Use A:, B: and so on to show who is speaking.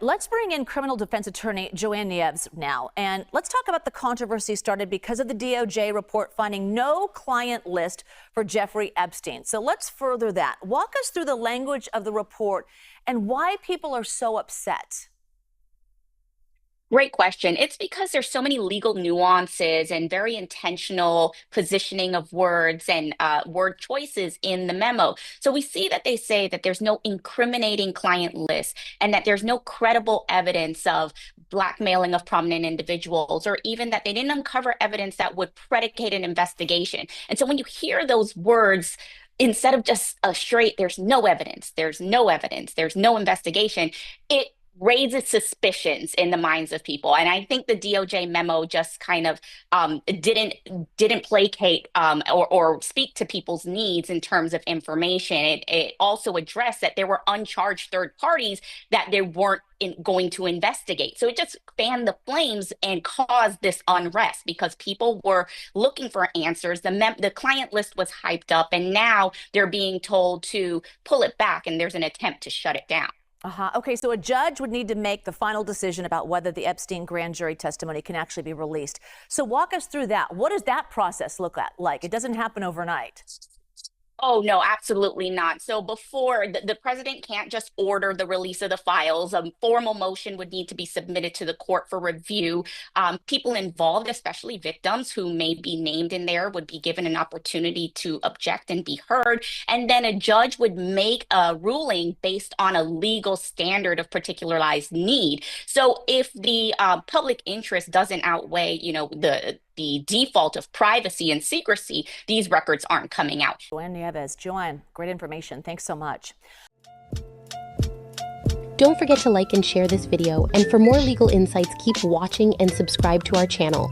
A: Let's bring in criminal defense attorney Jo-Anna Nieves now. And let's talk about the controversy started because of the DOJ report finding no client list for Jeffrey Epstein. So let's further that. Walk us through the language of the report and why people are so upset.
B: Great question. It's because there's so many legal nuances and very intentional positioning of words and word choices in the memo. So we see that they say that there's no incriminating client list and that there's no credible evidence of blackmailing of prominent individuals, or even that they didn't uncover evidence that would predicate an investigation. And so when you hear those words, instead of just a straight, there's no evidence, there's no evidence, there's no investigation, it raises suspicions in the minds of people. And I think the DOJ memo just kind of didn't placate or speak to people's needs in terms of information. It also addressed that there were uncharged third parties that they weren't going to investigate. So it just fanned the flames and caused this unrest because people were looking for answers. The client list was hyped up, and now they're being told to pull it back, and there's an attempt to shut it down.
A: Okay, so a judge would need to make the final decision about whether the Epstein grand jury testimony can actually be released. So walk us through that. What does that process look like? It doesn't happen overnight.
B: Oh, no, absolutely not. So before, the president can't just order the release of the files. A formal motion would need to be submitted to the court for review. People involved, especially victims who may be named in there, would be given an opportunity to object and be heard. And then a judge would make a ruling based on a legal standard of particularized need. So if the public interest doesn't outweigh, the default of privacy and secrecy, these records aren't coming out.
A: Jo-Anna Nieves. Jo-Anna, great information. Thanks so much.
C: Don't forget to like and share this video. And for more legal insights, keep watching and subscribe to our channel.